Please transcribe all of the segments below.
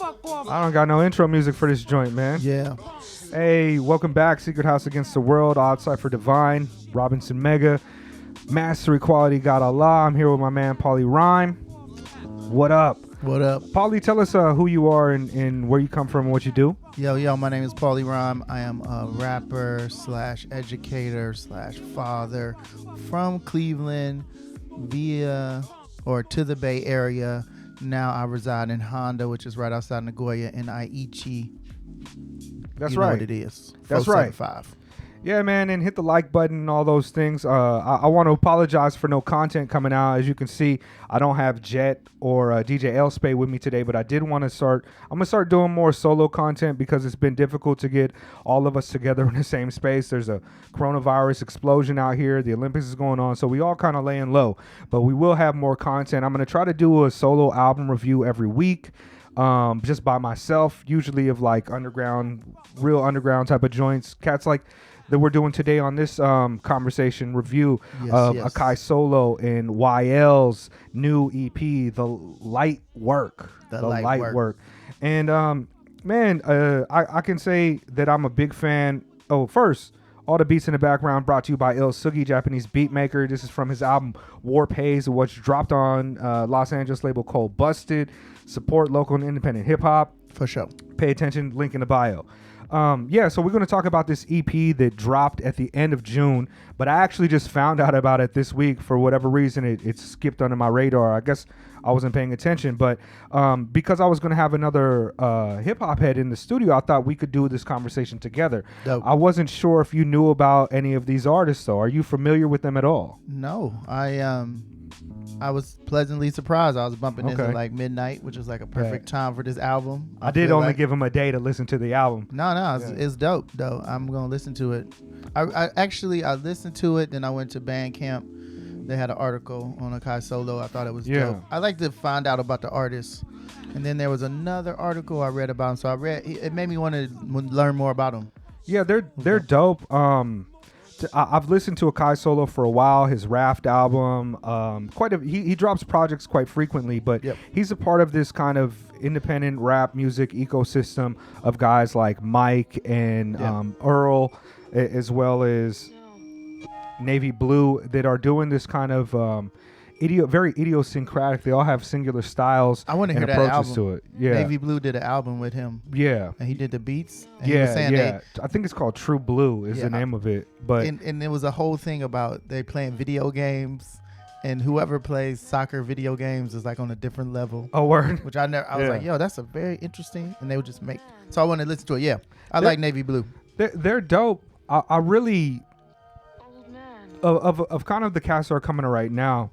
I don't got no intro music for this joint, man. Yeah. Hey, welcome back. Secret House Against the World, Odd Cipher Divine, Robinson Mega, Master Equality God Allah. I'm here with my man Paulie Rhyme. What up? What up? Paulie, tell us who you are and where you come from and what you do. Yo, my name is Paulie Rhyme. I am a rapper / educator / father from Cleveland to the Bay Area. Now I reside in Honda, which is right outside Nagoya, in Aichi. That's you right. Know what it is. That's right. 475. Yeah, man, and hit the like button and all those things. I want to apologize for no content coming out. As you can see, I don't have Jet or DJ Elspay with me today, but I did want to start. I'm going to start doing more solo content because it's been difficult to get all of us together in the same space. There's a coronavirus explosion out here. The Olympics is going on, so we all kind of laying low. But we will have more content. I'm going to try to do a solo album review every week. Just by myself, usually of like real underground type of joints. Cats like that we're doing today on this conversation review of Akai Solo and YL's new EP, The Lightwork. The Lightwork. And I can say that I'm a big fan. Oh, first, all the beats in the background brought to you by Ill Sugi, Japanese beat maker. This is from his album Warp Haze, which dropped on Los Angeles label Cold Busted. Support local and independent hip hop. For sure. Pay attention, link in the bio. So we're going to talk about this EP that dropped at the end of June, but I actually just found out about it this week. For whatever reason, it skipped under my radar. I guess I wasn't paying attention, but because I was going to have another hip-hop head in the studio, I thought we could do this conversation together. Dope. I wasn't sure if you knew about any of these artists, though. Are you familiar with them at all? No, I was pleasantly surprised. I was bumping this at like midnight, which is like a perfect time for this album. I did only give him a day to listen to the album. No, it's dope, though. I'm going to listen to it. I listened to it, then I went to Bandcamp. They had an article on Akai Solo. I thought it was dope. I like to find out about the artists. And then there was another article I read about him. So it made me want to learn more about them. Yeah, they're dope. I've listened to Akai Solo for a while. His Raft album, he drops projects quite frequently, but he's a part of this kind of independent rap music ecosystem of guys like Mike and Earl, as well as Navy Blue, that are doing this kind of very idiosyncratic. They all have singular styles and approaches that album. To it. Yeah, Navy Blue did an album with him. Yeah, and he did the beats. And he was saying I think it's called True Blue is the name of it. But and there was a whole thing about they playing video games, and whoever plays soccer video games is like on a different level. Oh, word. Which I was like, yo, that's a very interesting. And they would just make. So I wanted to listen to it. Yeah, I like Navy Blue. They're dope. I really of kind of the cast that are coming right now.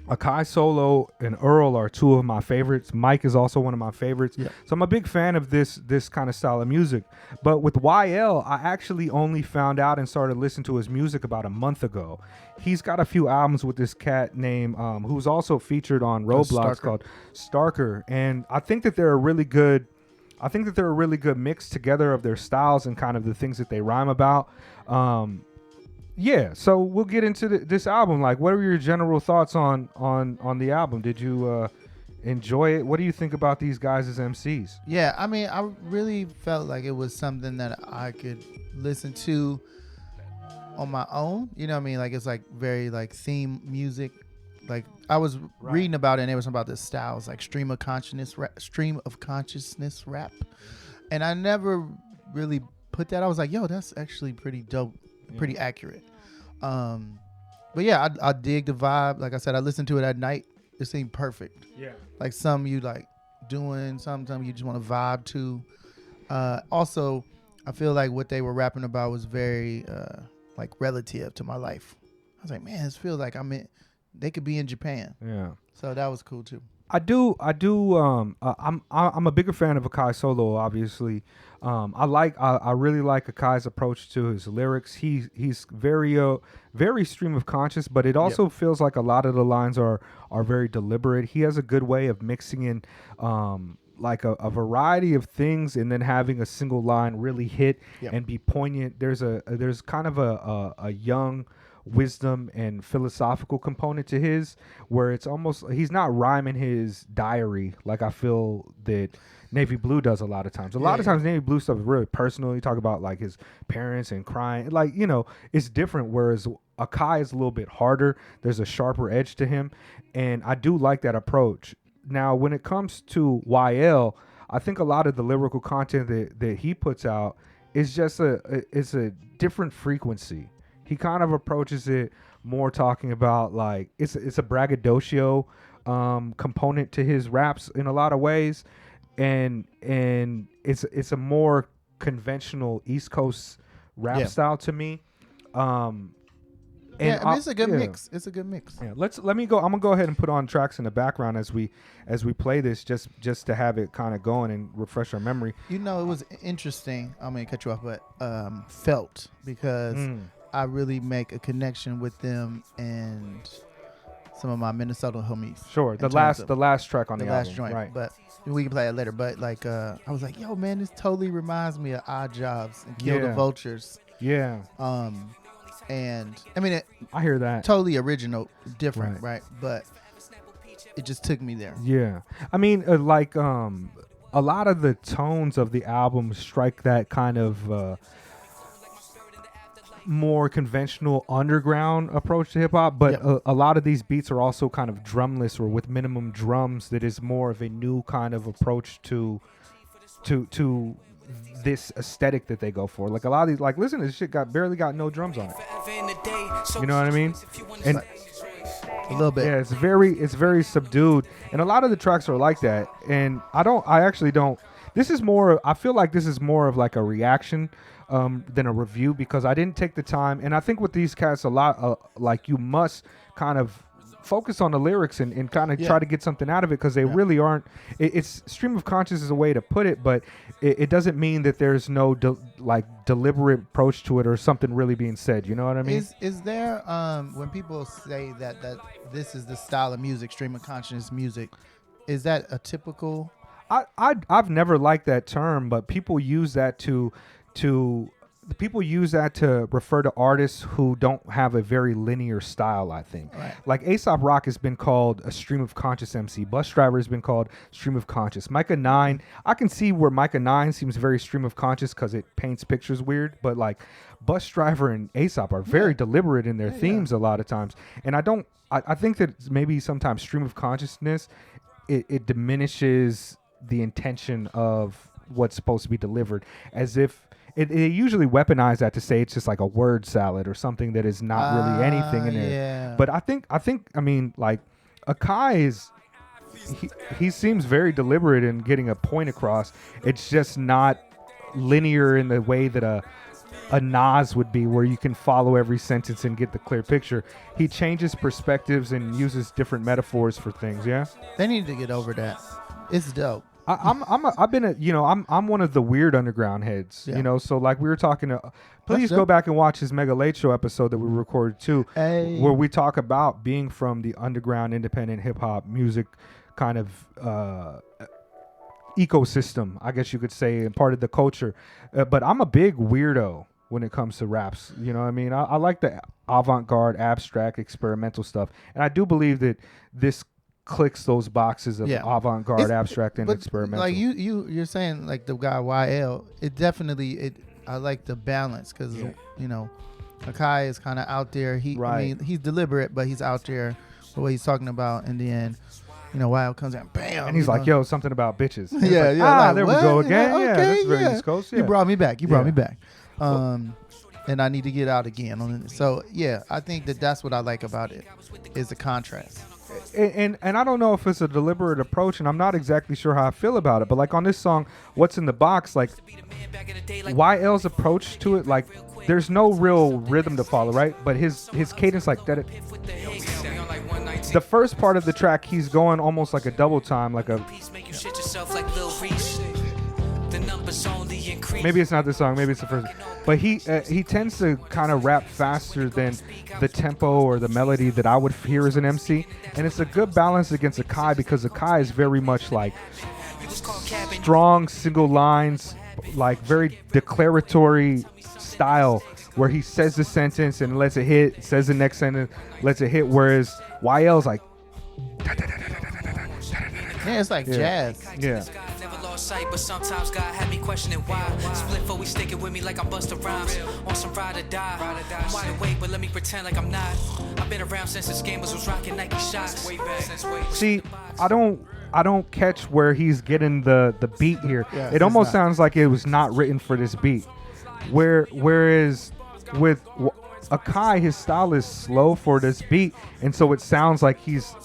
Akai Solo and Earl are two of my favorites. Mike is also one of my favorites. Yeah. So I'm a big fan of this kind of style of music. But with YL, I actually only found out and started listening to his music about a month ago. He's got a few albums with this cat named who's also featured on Roblox called Starker. And I think that they're a really good mix together of their styles and kind of the things that they rhyme about. Yeah, so we'll get into this album. Like, what are your general thoughts on the album? Did you enjoy it? What do you think about these guys as MCs? Yeah, I mean, I really felt like it was something that I could listen to on my own. You know what I mean? Like, it's like very like theme music. Like, I was reading about it, and it was about the styles, like stream of consciousness rap. And I never really put that. I was like, yo, that's actually pretty dope. Pretty accurate. But yeah, I dig the vibe. Like I said, I listened to it at night. It seemed perfect. Yeah. Like some you like doing, sometimes you just want to vibe to. Also, I feel like what they were rapping about was very like relative to my life. I was like, man, this feels like they could be in Japan. Yeah. So that was cool too. I do. I'm a bigger fan of Akai Solo, obviously. I really like Akai's approach to his lyrics. He's very stream of conscious, but it also feels like a lot of the lines are very deliberate. He has a good way of mixing in like a variety of things and then having a single line really hit and be poignant. There's kind of a young wisdom and philosophical component to his, where it's almost he's not rhyming his diary like I feel that Navy Blue does a lot of times. A lot of times Navy Blue stuff is really personal. You talk about like his parents and crying, like, you know, it's different. Whereas Akai is a little bit harder. There's a sharper edge to him, and I do like that approach. Now, when it comes to YL, I think a lot of the lyrical content that he puts out is just it's a different frequency. He kind of approaches it more talking about like it's a braggadocio component to his raps in a lot of ways, and it's a more conventional East Coast rap style to me. And I mean, it's a good mix. It's a good mix. Yeah, let me go. I'm gonna go ahead and put on tracks in the background as we play this, just to have it kind of going and refresh our memory. You know, it was interesting. I'm gonna cut you off, but felt because I really make a connection with them and some of my Minnesota homies. Sure, the last track on the album, last joint, right? But we can play it later. But like, I was like, yo, man, this totally reminds me of Odd Jobs and Kill the Vultures. Yeah. And I mean, I hear that. Totally original, different, right? But it just took me there. Yeah. I mean, a lot of the tones of the album strike that kind of more conventional underground approach to hip hop, but a lot of these beats are also kind of drumless or with minimum drums. That is more of a new kind of approach to this aesthetic that they go for. Like a lot of these, like, listen to this shit barely got no drums on it. You know what I mean? And a little bit. Yeah, it's very subdued, and a lot of the tracks are like that. And I actually don't. This is more. I feel like this is more of like a reaction than a review, because I didn't take the time. And I think with these cats, a lot like you must kind of focus on the lyrics and kind of try to get something out of it, because they really aren't. It's stream of conscious is a way to put it, but it doesn't mean that there's no deliberate approach to it or something really being said. You know what I mean? Is there when people say that this is the style of music, stream of consciousness music, is that a typical? I've never liked that term, but people use that to refer to artists who don't have a very linear style, I think. Right. Like A$AP Rock has been called a stream of conscious MC. Bus Driver has been called stream of conscious. Micah 9, I can see where Micah 9 seems very stream of conscious because it paints pictures weird, but like Bus Driver and A$AP are very deliberate in their themes a lot of times. And I think that maybe sometimes stream of consciousness, it diminishes the intention of what's supposed to be delivered, as if it usually weaponize that to say it's just like a word salad or something that is not really anything in there. Yeah. But I mean, like Akai is, he seems very deliberate in getting a point across. It's just not linear in the way that a Nas would be, where you can follow every sentence and get the clear picture. He changes perspectives and uses different metaphors for things. Yeah, they need to get over that. It's dope. I'm one of the weird underground heads, you know. So like we were talking to, please go back and watch his Mega Late Show episode that we recorded too, where we talk about being from the underground independent hip hop music kind of ecosystem, I guess you could say, and part of the culture. But I'm a big weirdo when it comes to raps. You know what I mean? I like the avant-garde, abstract, experimental stuff, and I do believe that this clicks those boxes of avant-garde, abstract, and experimental. Like you're saying, like the guy YL, it definitely I like the balance, because you know, Akai is kind of out there. I mean, he's deliberate, but he's out there the way he's talking about. And then, you know, YL comes in, bam, and he's like, "Yo, something about bitches." And yeah, like, like, there we go again. Okay, that's very East Coast. You brought me back. You brought me back. And I need to get out again on it. So yeah, I think that's what I like about it, is the contrast. And I don't know if it's a deliberate approach, and I'm not exactly sure how I feel about it, but like on this song, What's in the Box, like YL's approach to it, like there's no real rhythm to follow, right? But his cadence, like that, the first part of the track, he's going almost like a double time, like a, maybe it's not this song, maybe it's the first, but he tends to kind of rap faster than the tempo or the melody that I would hear as an MC, and it's a good balance against Akai, because Akai is very much like strong single lines, like very declaratory style, where he says the sentence and lets it hit, says the next sentence, lets it hit, whereas YL's like, Yeah, it's like jazz. yeah. Sight, but sometimes God had me questioning why. Split for we sticking with me like I'm Busta Rhymes. On some ride or die. I'm wide awake, but let me pretend like I'm not. I've been around since the gamers was rocking Nike shots. See, I don't catch where he's getting the beat here. Yeah, it almost sounds like it was not written for this beat. Whereas with Akai, his style is slow for this beat, and so it sounds like he's,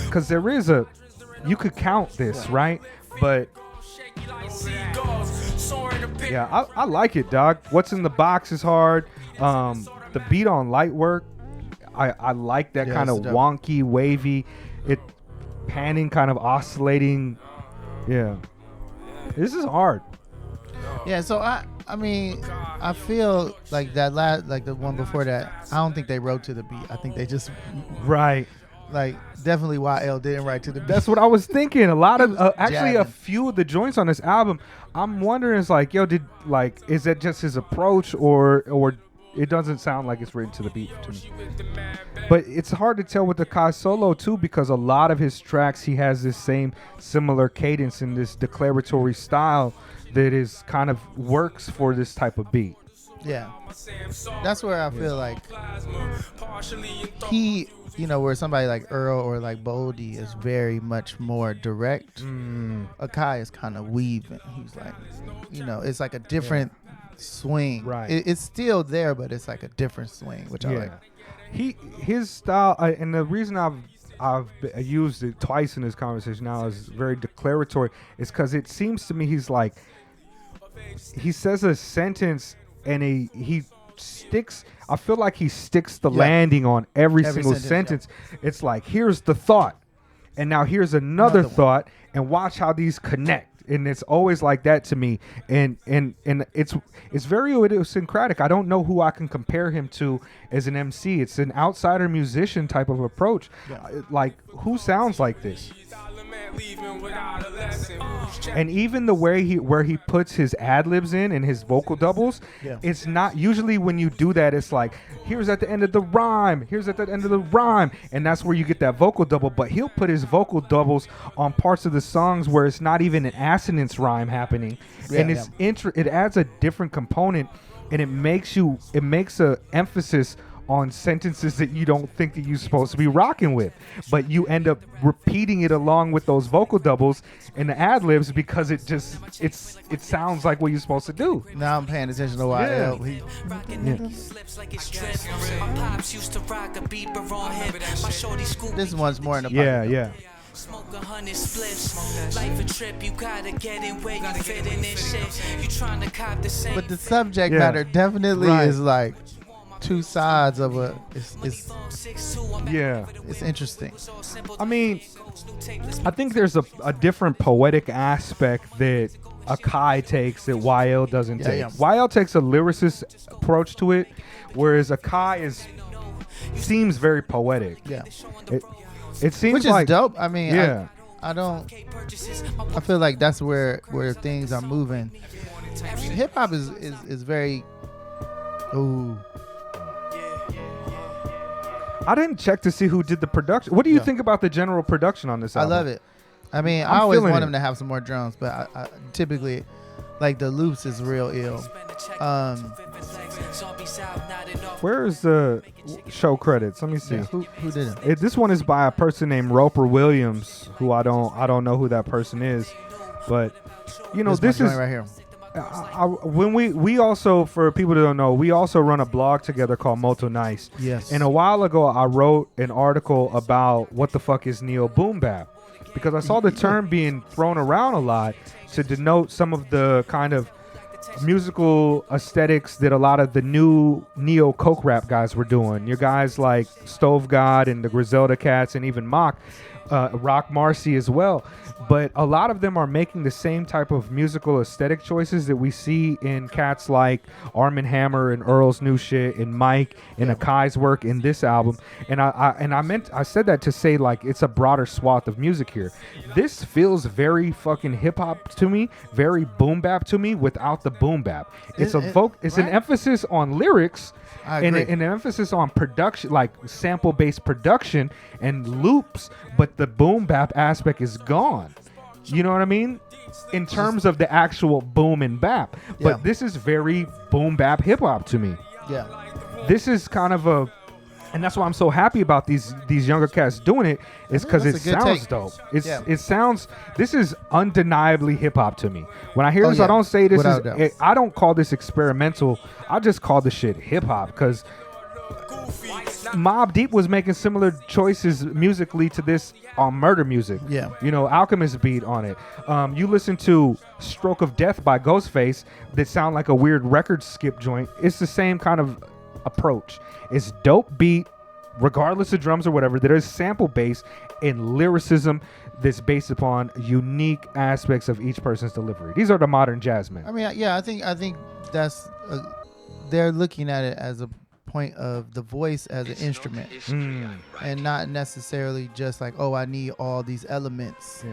because there is a, you could count this, right? But yeah, I like it, dog. What's in the box is hard. The beat on Lightwork, I like that kind of wonky, wavy, it panning, kind of oscillating. Yeah, this is hard. Yeah, so I mean, I feel like that like the one before that, I don't think they wrote to the beat. I think they just like definitely YL didn't write to the beat. That's what I was thinking. A lot of actually a jamming. few of the joints on this album, I'm wondering, is like, yo, is that just his approach, or it doesn't sound like it's written to the beat to me. But it's hard to tell with the Kai solo too, because a lot of his tracks, he has this same similar cadence and this declaratory style that is kind of works for this type of beat. Yeah, that's where I feel like he, you know, where somebody like Earl or like Boldy is very much more direct. Akai is kind of weaving. He's like, you know, it's like a different swing. Right. It's still there, but it's like a different swing, which I like. His style, and the reason I've used it twice in this conversation now is very declaratory, is because it seems to me he's like, he says a sentence and he sticks, I feel like he sticks the landing on every single sentence. It's like, here's the thought, and now here's another thought, and watch how these connect. And it's always like that to me, and it's very idiosyncratic. I don't know who I can compare him to as an MC. It's an outsider musician type of approach. Like, who sounds like this? And even the way where he puts his ad libs in and his vocal doubles, it's not usually when you do that. It's like, here's at the end of the rhyme, here's at the end of the rhyme, and that's where you get that vocal double. But he'll put his vocal doubles on parts of the songs where it's not even an assonance rhyme happening, and it adds a different component, and it makes a emphasis on sentences that you don't think that you're supposed to be rocking with, but you end up repeating it along with those vocal doubles and the ad libs because it sounds like what you're supposed to do. Now I'm paying attention to YL. This one's more in the pocket. Yeah. Smoke 100 spliffs. Life a trip, you gotta get in where you fit in this shit. You trying to cop the same. But the subject matter definitely is like two sides of a. It's interesting. I mean, I think there's a different poetic aspect that Akai takes that YL doesn't take. YL takes a lyricist approach to it, whereas Akai seems very poetic. Yeah. It seems which like is dope. I mean, I feel like that's where things are moving. Hip hop is very. Ooh. I didn't check to see who did the production. What do you think about the general production on this album? I love it. I mean, I always want him to have some more drums, but I typically, like, the loops is real ill. Where is the show credits? Let me see. Yeah, who did it? This one is by a person named Roper Williams, who I don't know who that person is, but you know, this is right here. When we also, for people that don't know, we also run a blog together called Moto Nice. Yes. And a while ago, I wrote an article about what the fuck is neo boom bap, because I saw the term being thrown around a lot to denote some of the kind of musical aesthetics that a lot of the new neo coke rap guys were doing. Your guys like Stove God and the Griselda Cats and even Mock Rock Marcy as well. But a lot of them are making the same type of musical aesthetic choices that we see in cats like Arm & Hammer and Earl's new shit and Mike and Akai's work in this album. And I said that to say like it's a broader swath of music here. This feels very fucking hip hop to me, very boom bap to me without the boom bap. It's an emphasis on lyrics and an emphasis on production, like sample based production and loops, but the boom bap aspect is gone. You know what I mean? In terms of the actual boom and bap. But this is very boom bap hip hop to me. Yeah. This is kind of and that's why I'm so happy about these younger cats doing it, is because it sounds dope. It sounds, this is undeniably hip hop to me. When I hear this, I don't say this I don't call this experimental. I just call this shit hip hop, because Mobb Deep was making similar choices musically to this on Murder Music. Yeah. You know, Alchemist beat on it. You listen to Stroke of Death by Ghostface that sound like a weird record skip joint. It's the same kind of approach. It's dope beat, regardless of drums or whatever. There is sample bass and lyricism that's based upon unique aspects of each person's delivery. These are the modern jazzmen. I mean, yeah, I think that's they're looking at it as a point of the voice as an instrument, and not necessarily just like, oh, I need all these elements.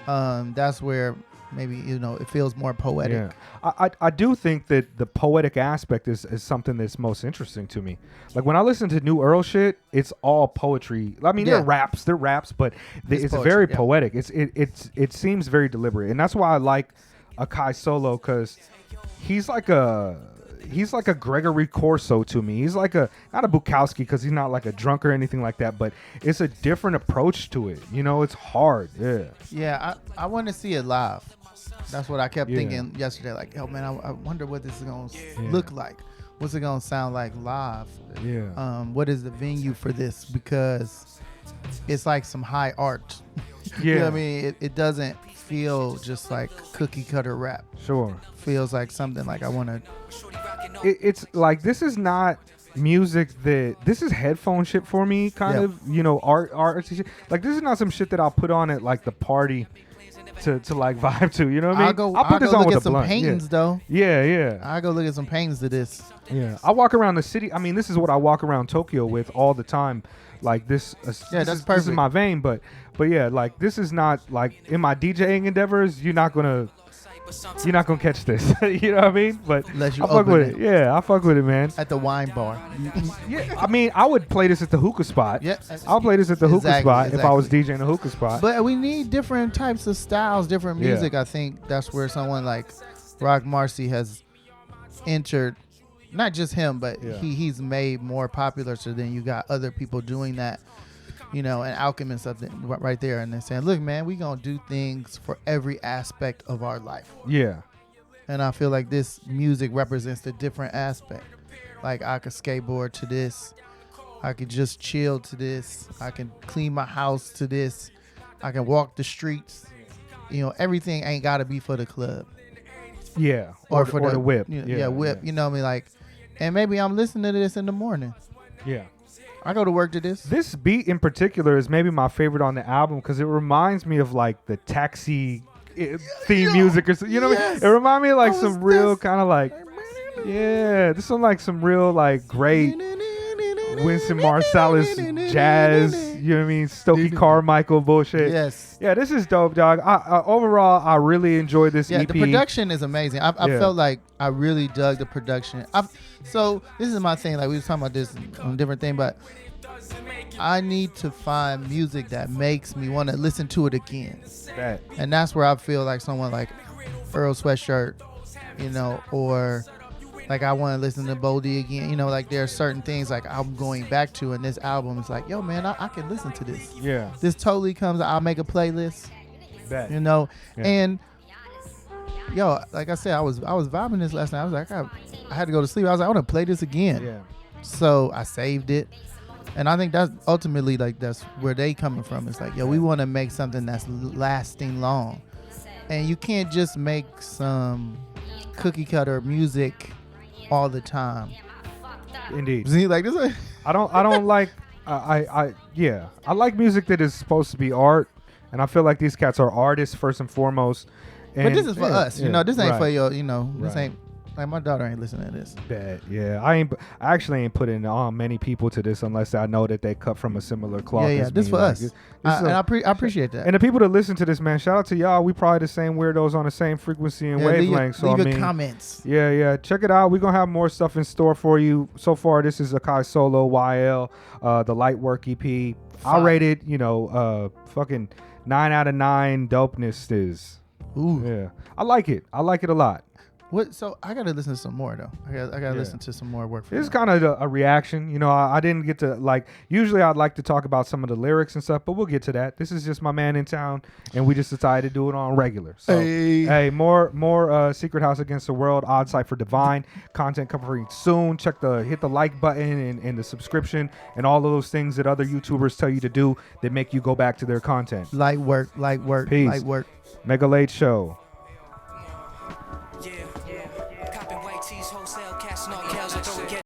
That's where maybe, you know, it feels more poetic. I do think that the poetic aspect is something that's most interesting to me. Like when I listen to new Earl shit, it's all poetry. I mean, they're raps, but it's poetry, very poetic. It seems very deliberate, and that's why I like Akai solo, because he's like a Gregory Corso to me. He's like not a Bukowski, because he's not like a drunk or anything like that, but it's a different approach to it. You know, it's hard. I want to see it live. That's what I kept thinking yesterday. Like, oh man, I wonder what this is gonna look like. What's it gonna sound like live? What is the venue for this? Because it's like some high art. You know what I mean? It doesn't feel just like cookie cutter rap. Sure. Feels like something like I want to. It's like, this is not music this is headphone shit for me, kind of, you know, art shit. Like, this is not some shit that I'll put on at like the party to like vibe to, you know what I mean? I'll put this on with a blunt. Paintings though. I go look at some paintings to this. I walk around the city. I mean, this is what I walk around Tokyo with all the time. Like this, that's perfect. This is my vein, but yeah, like this is not like in my DJing endeavors. You're not gonna catch this. You know what I mean? But I fuck with it. Yeah, I fuck with it, man. At the wine bar. I mean, I would play this at the hookah spot. I'll play this at the hookah spot if I was DJing the hookah spot. But we need different types of styles, different music. I think that's where someone like Rock Marcy has entered. Not just him, but he's made more popular. So then you got other people doing that, you know, and Alchemist up there, right there, and they're saying, "Look, man, we gonna do things for every aspect of our life." And I feel like this music represents the different aspect. Like I could skateboard to this, I could just chill to this, I can clean my house to this, I can walk the streets. You know, everything ain't gotta be for the club. Or for the whip. Whip. You know what I mean? Like, and maybe I'm listening to this in the morning. I go to work to this. This beat in particular is maybe my favorite on the album, because it reminds me of like the Taxi theme music, or you know what I mean? It reminds me of like some real kind of like, this is like some real like great Winston Marsalis jazz. You know what I mean? Stokey Carmichael bullshit. Yeah, this is dope, dog. Overall, I really enjoyed this EP. The production is amazing. I felt like I really dug the production. So this is my thing. Like we were talking about this on a different thing, but I need to find music that makes me want to listen to it again. And that's where I feel like someone like Earl Sweatshirt, you know, or like I want to listen to Boldy again. You know, like there are certain things like I'm going back to, and this album is like, yo, man, I can listen to this. This totally comes. I'll make a playlist. You know, and yo, like I said, I was vibing this last night. I was like, I had to go to sleep. I was like, I want to play this again. So I saved it, and I think that's ultimately like that's where they coming from. It's like, yo, we want to make something that's lasting long, and you can't just make some cookie cutter music all the time. Indeed. See, like this. I don't like. I Yeah, I like music that is supposed to be art, and I feel like these cats are artists first and foremost. But this is for us, you know. This ain't for your, you know. This Right. ain't like my daughter ain't listening to this. Bet, yeah. I actually ain't putting on many people to this unless I know that they cut from a similar cloth. Yeah, as this me. for Like, us. this And is I appreciate that. and the people that listen to this, man, shout out to y'all. We probably the same weirdos on the same frequency and wavelength. Leave So your I mean, comments. yeah. Check it out. We're gonna have more stuff in store for you. So far, this is Akai Solo YL, the Lightwork EP. I Fire. rated, fucking 9 out of 9 dopeness is. Ooh. Yeah, I like it. I like it a lot. What? So I gotta listen to some more though. I gotta listen to some more work. From It's them. kind of a reaction. I didn't get to, like, usually I'd like to talk about some of the lyrics and stuff, but we'll get to that. This is just my man in town, and we just decided to do it on regular. So, hey, more Secret House Against the World, Odd Cipher Divine content coming soon. Hit the like button and the subscription and all of those things that other YouTubers tell you to do that make you go back to their content. Light work. Peace. Light work. Mega Late Show.